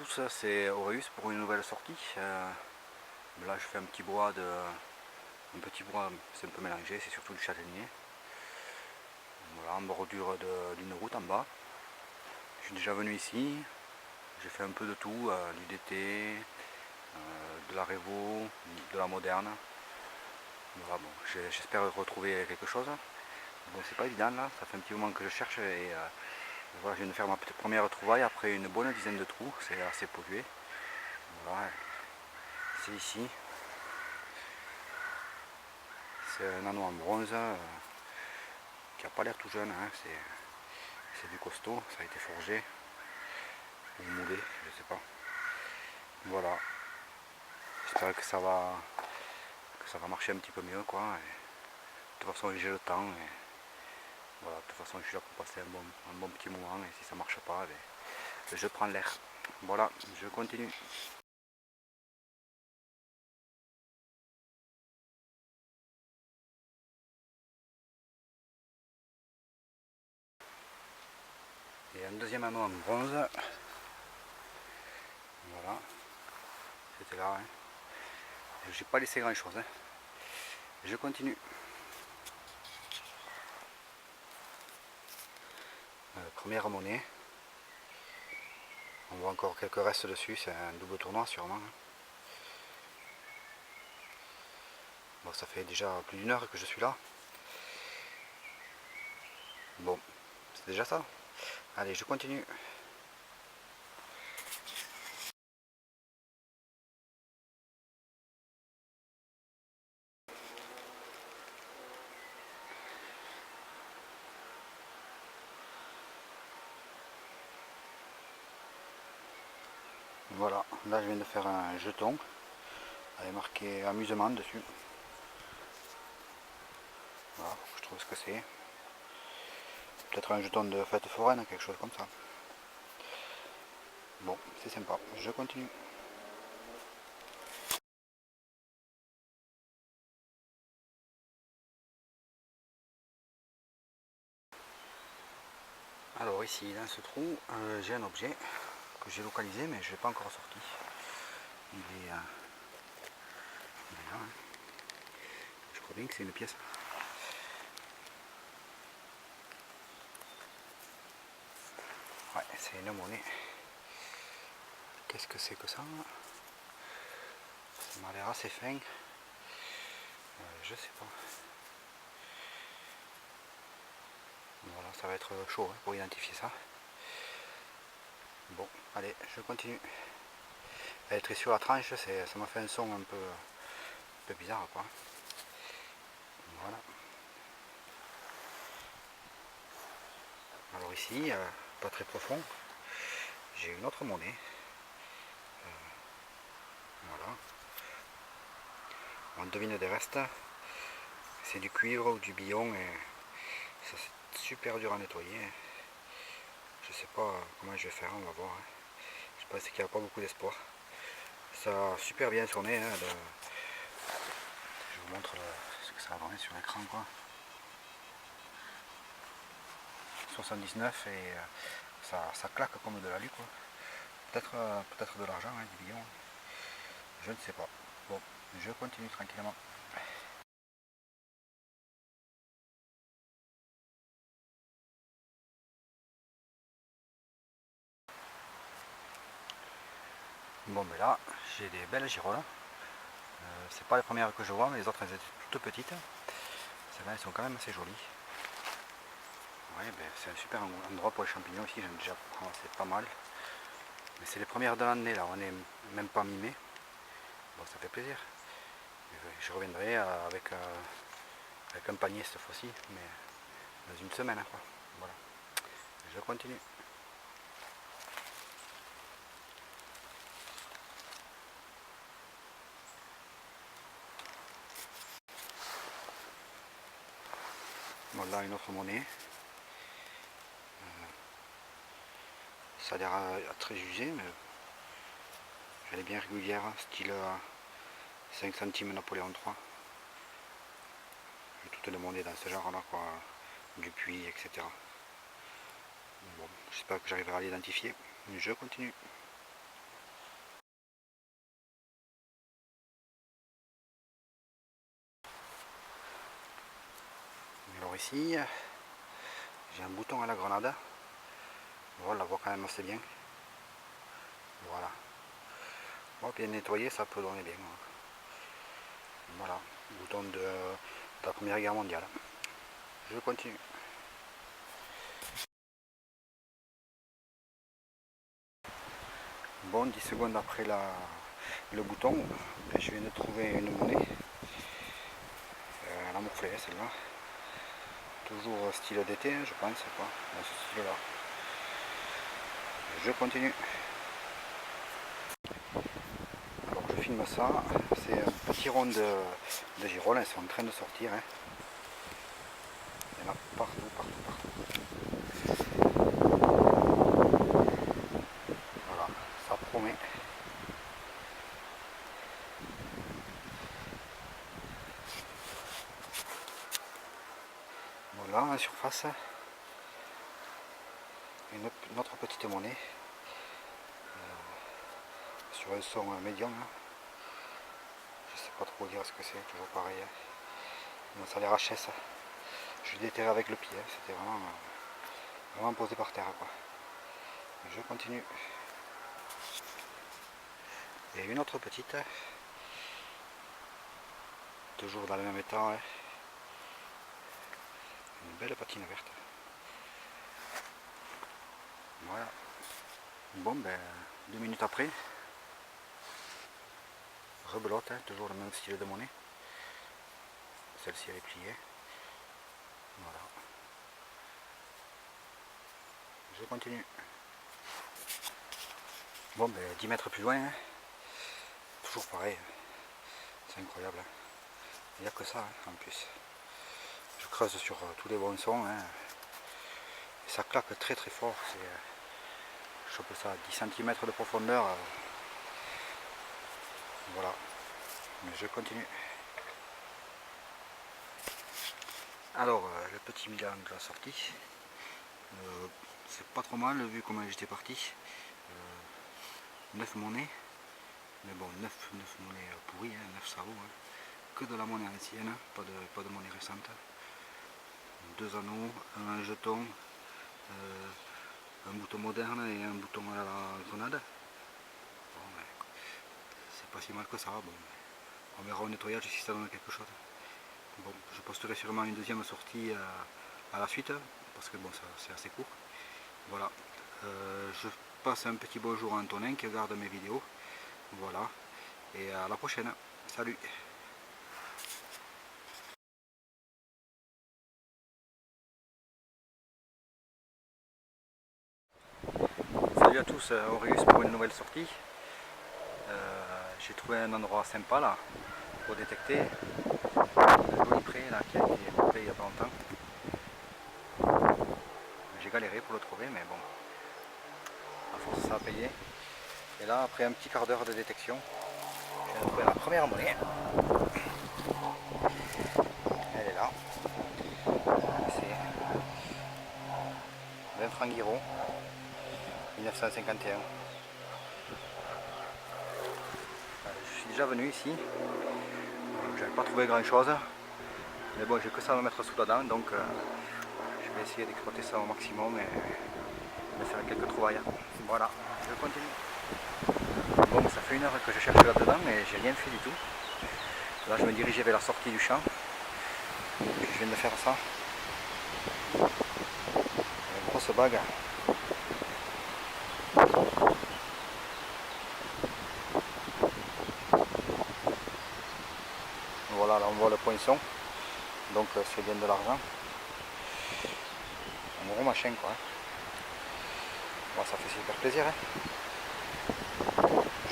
tous, c'est Auréus pour une nouvelle sortie. Là je fais un petit bois, c'est un peu mélangé, c'est surtout du châtaignier. Voilà, en bordure d'une route en bas. Je suis déjà venu ici, j'ai fait un peu de tout, du DT, de la Révo, de la moderne. Voilà, bon, j'espère retrouver quelque chose. Bon, c'est pas évident là, ça fait un petit moment que je cherche et voilà, je viens de faire ma première trouvaille après une bonne dizaine de trous, c'est assez pollué. Voilà, c'est ici. C'est un anneau en bronze qui n'a pas l'air tout jeune, hein. C'est du costaud, ça a été forgé ou moulé, je sais pas. Voilà, j'espère que ça va marcher un petit peu mieux quoi. Et de toute façon j'ai le temps et voilà, de toute façon je suis là pour passer un bon petit moment et si ça marche pas, je prends l'air. Voilà, je continue. Et un deuxième anneau en bronze. Voilà, c'était là. Hein. J'ai pas laissé grand chose. Hein. Je continue. Première monnaie. On voit encore quelques restes dessus, c'est un double tournoi sûrement. Hein. Bon, ça fait déjà plus d'une heure que je suis là. Bon, c'est déjà ça. Allez, je continue. Voilà, là je viens de faire un jeton avec marqué amusement dessus. Voilà, je trouve ce que c'est. Peut-être un jeton de fête foraine, quelque chose comme ça. Bon, c'est sympa, je continue. Alors ici, dans ce trou, j'ai un objet que j'ai localisé mais je ne l'ai pas encore sorti. Il est là. Hein. Je crois bien que c'est une pièce. Ouais, c'est une monnaie. Qu'est-ce que c'est que ça? Ça m'a l'air assez fin. Je sais pas. Voilà, ça va être chaud hein, pour identifier ça. Bon, allez, je continue. Elle est sur la tranche, ça m'a fait un son un peu bizarre quoi. Voilà. Alors ici, pas très profond, j'ai une autre monnaie. Voilà. On devine des restes. C'est du cuivre ou du billon et ça c'est super dur à nettoyer. Je sais pas comment je vais faire, on va voir. Je pense qu'il n'y a pas beaucoup d'espoir. Ça a super bien tourné. Hein, je vous montre ce que ça a donné sur l'écran quoi. 79 et ça claque comme de l'alu quoi. Peut-être de l'argent, hein, du billon. Je ne sais pas. Bon, je continue tranquillement. Bon mais là, j'ai des belles girolles. C'est pas les premières que je vois, mais les autres elles étaient toutes petites. Celles-là elles sont quand même assez jolies. Ouais, ben, c'est un super endroit pour les champignons aussi, j'aime déjà ramassé pas mal. Mais c'est les premières de l'année là, on n'est même pas mi-mai. Bon ça fait plaisir. Je reviendrai avec un panier cette fois-ci, mais dans une semaine hein, quoi. Voilà. Je continue. Bon là une autre monnaie. Ça a l'air très usé, mais elle est bien régulière, style 5 centimes Napoléon III. J'ai toutes les monnaies dans ce genre là quoi, du puits, etc. Bon, j'espère que j'arriverai à l'identifier. Je continue. ici, j'ai un bouton à la grenade. Voilà, on la voit quand même assez bien. Voilà. Bon, bien nettoyé, ça peut donner bien. Voilà, bouton de la Première Guerre mondiale. Je continue. Bon, 10 secondes après le bouton, je viens de trouver une monnaie. Elle a morflé celle-là. Toujours style d'été, je pense, quoi, dans ce style-là. Je continue. Alors je filme ça, c'est un petit rond de girolles, elles sont en train de sortir. Hein. Il y en a partout, partout, partout. Voilà, ça promet. Voilà, en surface, une autre petite monnaie. Sur un son médium. Hein. Je sais pas trop dire ce que c'est, toujours pareil. Hein. Bon, ça a l'air HS. Je l'ai déterré avec le pied, hein. C'était vraiment posé par terre. Quoi. Je continue. Et une autre petite. Toujours dans le même état. Hein. Une belle patine verte. Voilà. Bon, ben, 2 minutes après, rebelote, hein, toujours le même style de monnaie. Celle-ci elle est pliée. Voilà. Je continue. Bon, ben, 10 mètres plus loin, hein. Toujours pareil. C'est incroyable. Hein. Il n'y a que ça, hein, en plus. Je creuse sur tous les bons sons. Hein. Et ça claque très très fort. Je chope ça à 10 cm de profondeur. Voilà. Mais je continue. Alors, le petit bilan de la sortie. C'est pas trop mal vu comment j'étais parti. 9 monnaies. Mais bon, 9 monnaies pourries, hein, 9 sabots. Hein. Que de la monnaie ancienne, pas de monnaie récente. 2 anneaux, un jeton, un bouton moderne et un bouton à la grenade. Bon, c'est pas si mal que ça. Bon, on verra au nettoyage si ça donne quelque chose. Bon, je posterai sûrement une deuxième sortie à la suite, parce que bon, c'est assez court. Voilà. Je passe un petit bonjour à Antonin qui regarde mes vidéos. Voilà. Et à la prochaine. Salut. Salut à tous, Auréus pour une nouvelle sortie. J'ai trouvé un endroit sympa là pour détecter un joli pré là, qui a été coupé il n'y a pas longtemps. J'ai galéré pour le trouver, mais bon, à force ça a payé. Et là, après un petit quart d'heure de détection, j'ai trouvé la première monnaie. Elle est là. C'est 20 francs Guiraud, 1951. Je suis déjà venu ici. J'avais pas trouvé grand chose. Mais bon, j'ai que ça à me mettre sous la dent, donc je vais essayer d'exploiter ça au maximum et de faire quelques trouvailles. Voilà, je continue. Bon, ça fait 1 heure que je cherche là-dedans et j'ai rien fait du tout. Là, je me dirigeais vers la sortie du champ. Je viens de faire ça. Une grosse bague. Voilà, là on voit le poinçon. Donc c'est bien de l'argent. Un gros machin quoi. Bon, ça fait super plaisir. Hein.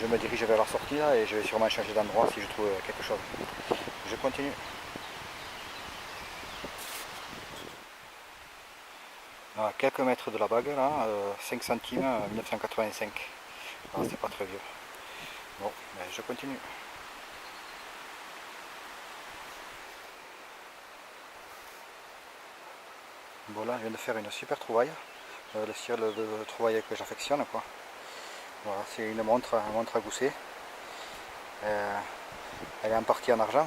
Je me dirige vers la sortie là et je vais sûrement changer d'endroit si je trouve quelque chose. Je continue. À quelques mètres de la bague là, 5 centimes 1985. Alors c'est pas très vieux. Bon, ben, je continue. Bon là je viens de faire une super trouvaille. Le style de trouvaille que j'affectionne quoi. Voilà, c'est une montre à gousset. Elle est en partie en argent.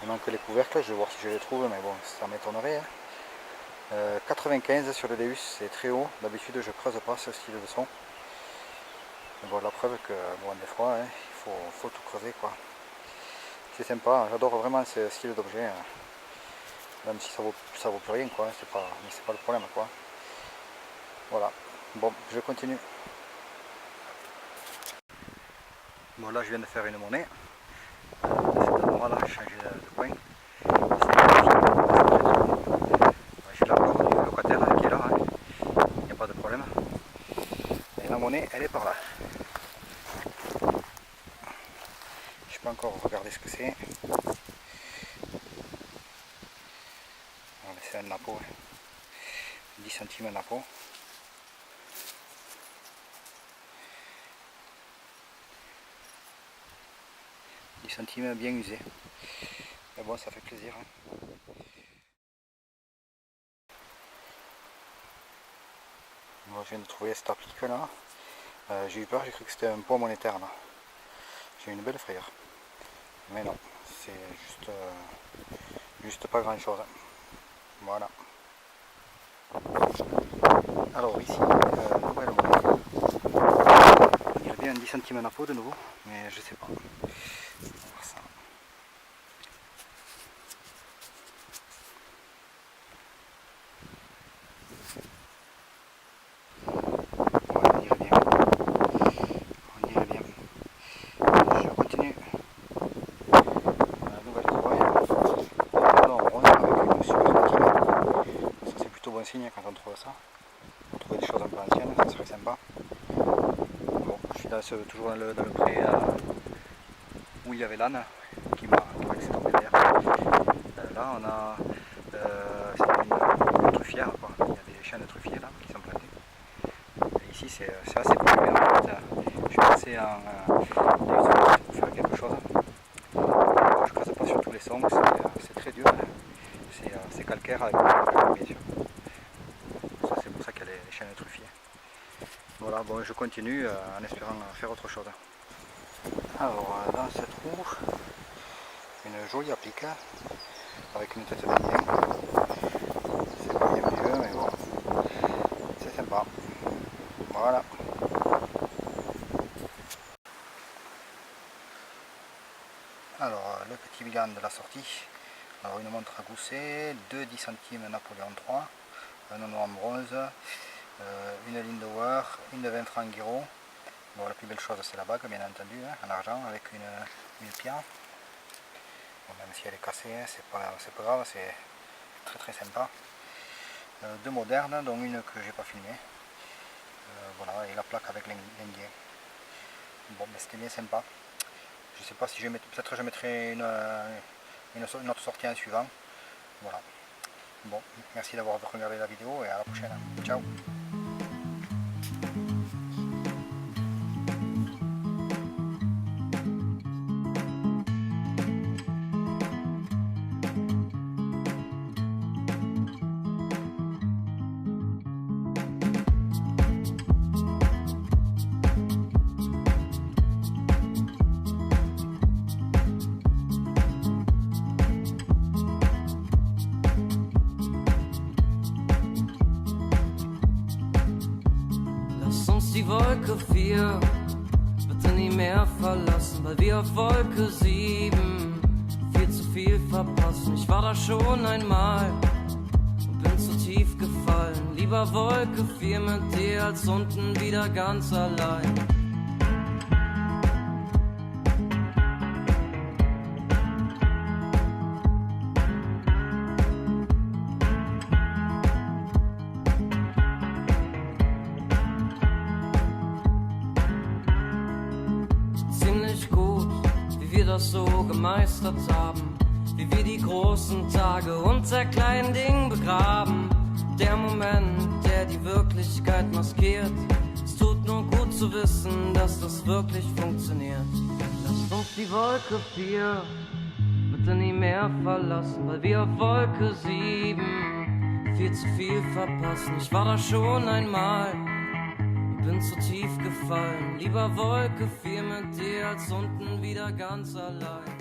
Il manque les couvercles, je vais voir si je les trouve, mais bon, ça m'étonnerait. Hein. 95 sur le Deus, c'est très haut. D'habitude je creuse pas ce style de son. Mais bon, la preuve que bon, des fois hein, il faut tout creuser quoi. C'est sympa, j'adore vraiment ce style d'objet. Même si ça vaut plus rien quoi, c'est pas le problème quoi. Voilà. Bon, je continue. Bon là je viens de faire une monnaie. De cet endroit là, j'ai changé de coin. Je suis là encore du locataire qui est là, hein. Il n'y a pas de problème. Et la monnaie elle est par là. Je peux encore regarder ce que c'est. C'est un napo, 10 centimes un napo. Centimes bien usé. Mais bon, ça fait plaisir. Hein. Moi, je viens de trouver cette applique là. J'ai eu peur, j'ai cru que c'était un poids monétaire là. J'ai eu une belle frayeur. Mais non, c'est juste pas grand chose. Voilà. Alors ici, nouvelle monnaie. On dirait bien un 10 centimes un napo de nouveau, mais je sais pas. Signe quand on trouve ça, on trouve des choses un peu anciennes, ça serait sympa. Bon, je suis toujours dans le pré où il y avait l'âne qui m'a laissé tomber derrière. Là on a une truffière, quoi. Il y a des chênes truffiers là qui sont plantés. Et ici c'est assez populaire en fait. Je suis passé pour faire quelque chose. Je ne creuse pas sur tous les sons, c'est très dur. Hein. C'est calcaire avec bien sûr. Les chênes truffiers. Voilà, bon, je continue en espérant faire autre chose. Alors, dans cette roue, une jolie applique avec une tête d'Indien. C'est pas bien mieux, mais bon, c'est sympa. Voilà. Alors, le petit bilan de la sortie. Alors, une montre à gousset, 2 10 centimes Napoléon III, un anneau en bronze, une ligne de War, une de 20 francs Guiraud. Bon, la plus belle chose c'est la bague bien entendu, hein, en argent avec une pierre. Bon, même si elle est cassée, hein, c'est pas grave, c'est très sympa. Deux modernes, dont une que j'ai pas filmée. Voilà, et la plaque avec l'Indien. Bon, mais c'était bien sympa. Je sais pas si peut-être je mettrai une autre sortie en suivant. Voilà. Bon, merci d'avoir regardé la vidéo et à la prochaine. Ciao. Die Wolke 4 bitte nie mehr verlassen, weil wir auf Wolke 7 viel zu viel verpassen. Ich war da schon einmal und bin zu tief gefallen. Lieber Wolke 4 mit dir als unten wieder ganz allein. Das so gemeistert haben, wie wir die großen Tage unter kleinen Dingen begraben. Der Moment, der die Wirklichkeit maskiert. Es tut nur gut zu wissen, dass das wirklich funktioniert. Lasst uns die Wolke 4 bitte nie mehr verlassen, weil wir auf Wolke 7 viel zu viel verpassen. Ich war da schon einmal und bin zu tief gefallen. Lieber Wolke 4 mit dir als unten wieder ganz allein.